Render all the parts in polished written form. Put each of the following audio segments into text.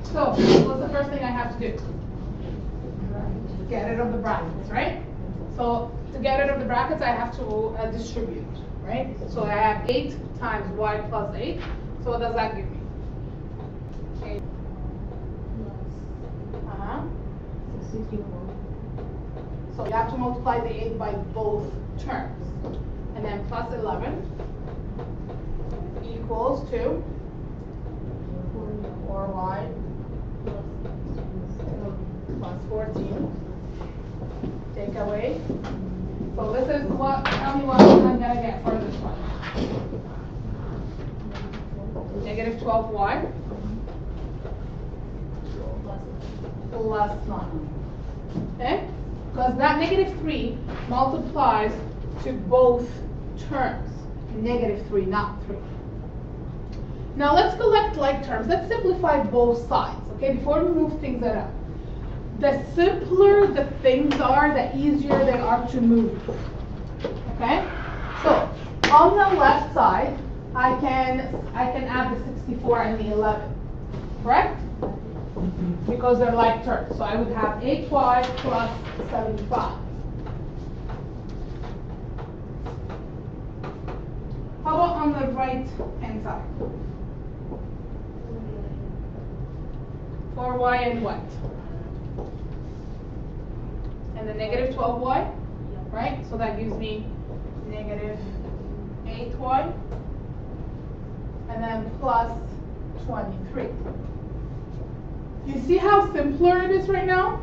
so what's the first thing I have to do? Get rid of the brackets, right? So to get rid of the brackets, I have to distribute, right? So I have 8 times y plus 8. So what does that give me? 8. So you have to multiply the 8 by both terms. And then plus 11 equals to 4y plus 14. Take away. So this is what, tell me what I'm going to get for this one. Negative 12y plus 9. Okay? Because that negative 3 multiplies to both terms. Negative 3, not 3. Now let's collect like terms. Let's simplify both sides, okay, before we move things around. The simpler the things are, the easier they are to move. Okay? So on the left side, I can add the 64 and the 11. Correct? Because they're like terms. So I would have 8y plus 75. How about on the right hand side? 4y and what? And the negative 12y, right? So that gives me negative 8y, and then plus 23. You see how simpler it is right now?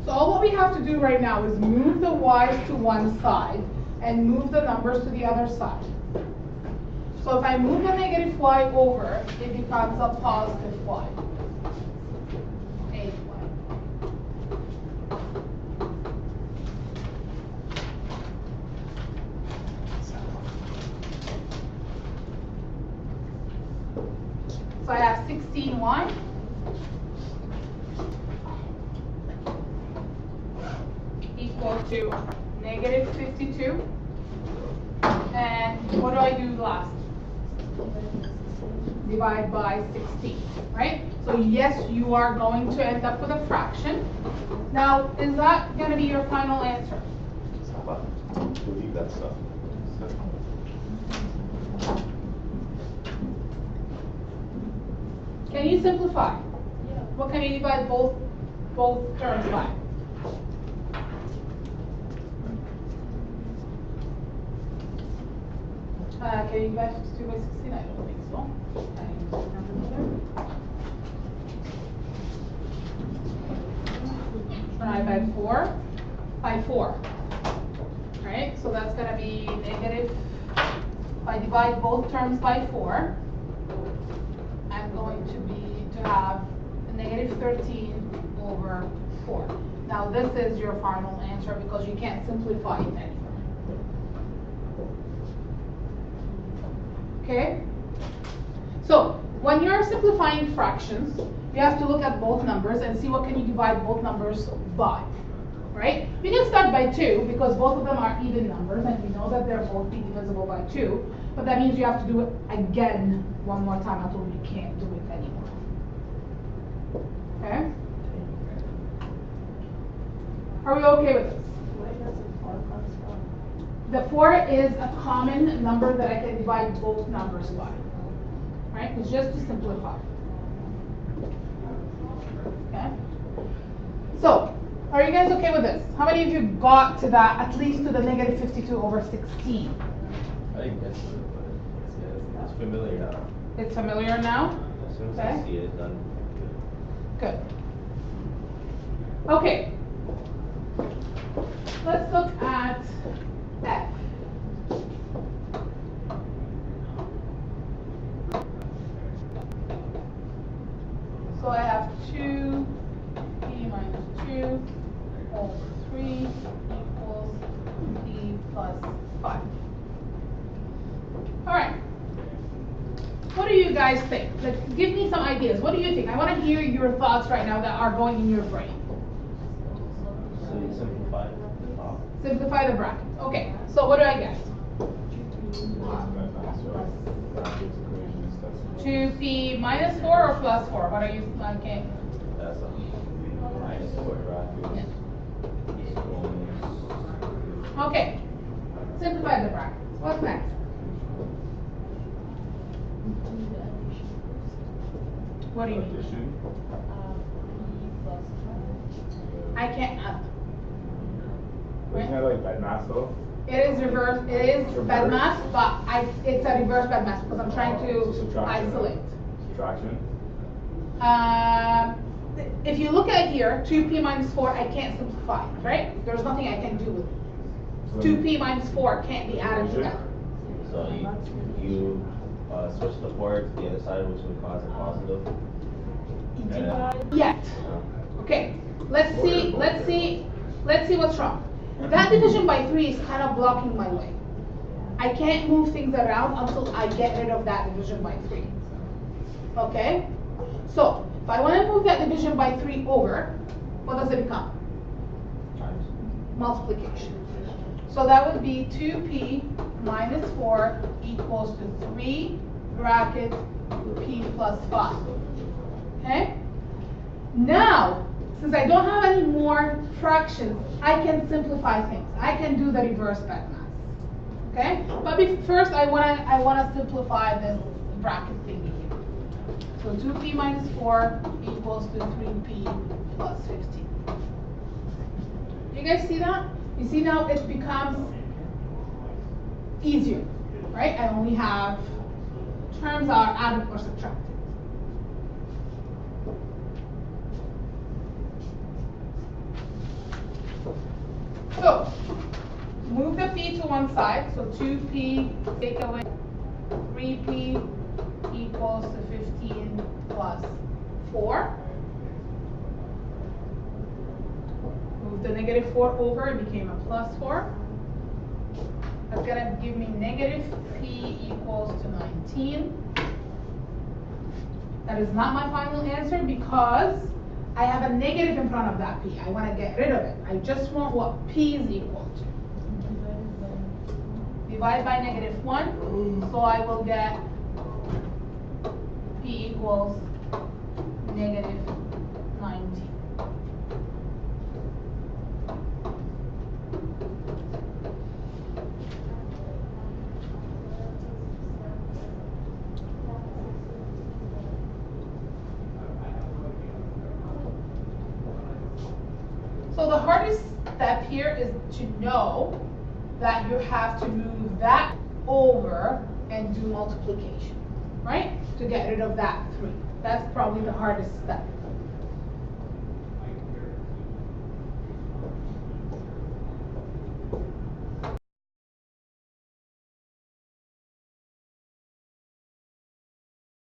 So all what we have to do right now is move the y's to one side and move the numbers to the other side. So if I move the negative y over, it becomes a positive y. 8y. So I have 16y equal to negative 52. And what do I do last? Divide by 16, right? So yes, you are going to end up with a fraction. Now, is that going to be your final answer? We'll leave that stuff. Can you simplify? Yeah. What can you divide both terms by? Can you divide 52 by 16? I don't think so. Try by 4 by 4. Right? So that's going to be negative. If I divide both terms by 4, I'm going to have a negative 13 over 4. Now this is your final answer because you can't simplify it anymore. Okay? So when you're simplifying fractions, you have to look at both numbers and see what can you divide both numbers by. Right? You can start by 2 because both of them are even numbers and we know that they're both divisible by 2. But that means you have to do it again one more time until you can't do it anymore. Okay? Are we okay with this? Where does the 4 come from? The 4 is a common number that I can divide both numbers by. Right? It's just to simplify. Okay? So, are you guys okay with this? How many of you got to that, at least to the negative 52 over 16? I think that's it, but it's familiar now. It's familiar now? As soon as Okay. I see it done. Good. Okay. Let's look at F. So I have 2 p minus 2 over 3 equals p plus 5. All right. What do you guys think? Like, give me some ideas. What do you think? I want to hear your thoughts right now that are going in your brain. So you simplify the top. Simplify the bracket. Okay. So what do I get? 2 2p minus 4 or plus 4? What are you, okay. That's a minus 4 bracket. Okay, simplify the brackets. What's next? What do you mean? Addition. I can't add. Isn't that like bad math though? It is reverse, it is bad Reverse? math, but it's a reverse bad math because I'm trying to Subtraction. isolate. Subtraction. If you look at here, 2p minus 4, I can't simplify, right? There's nothing I can do with it. So 2p minus 4 can't be added together. So you switch the 4 to the other side, which would cause a positive. And then, Yet. Okay, let's see what's wrong. That division by 3 is kind of blocking my way. I can't move things around until I get rid of that division by 3. Okay? So, if I want to move that division by 3 over, what does it become? times. Multiplication. So that would be 2p minus 4 equals to 3 bracket p plus 5. Okay? Now, since I don't have any more fractions, I can simplify things. I can do the reverse bad math. Okay? But first I wanna simplify this bracket thingy here. So 2p minus 4 equals to 3p plus 15. You guys see that? You see now it becomes easier, right? I only have terms are added or subtracted. So, move the p to one side, so 2p, take away 3p equals to 15 plus 4. Move the negative 4 over, it became a plus 4. That's going to give me negative p equals to 19. That is not my final answer because I have a negative in front of that p. I want to get rid of it. I just want what p is equal to. Divide by negative 1, so I will get p equals negative 19. So the hardest step here is to know that you have to move that over and do multiplication, right? To get rid of that 3. That's probably the hardest step.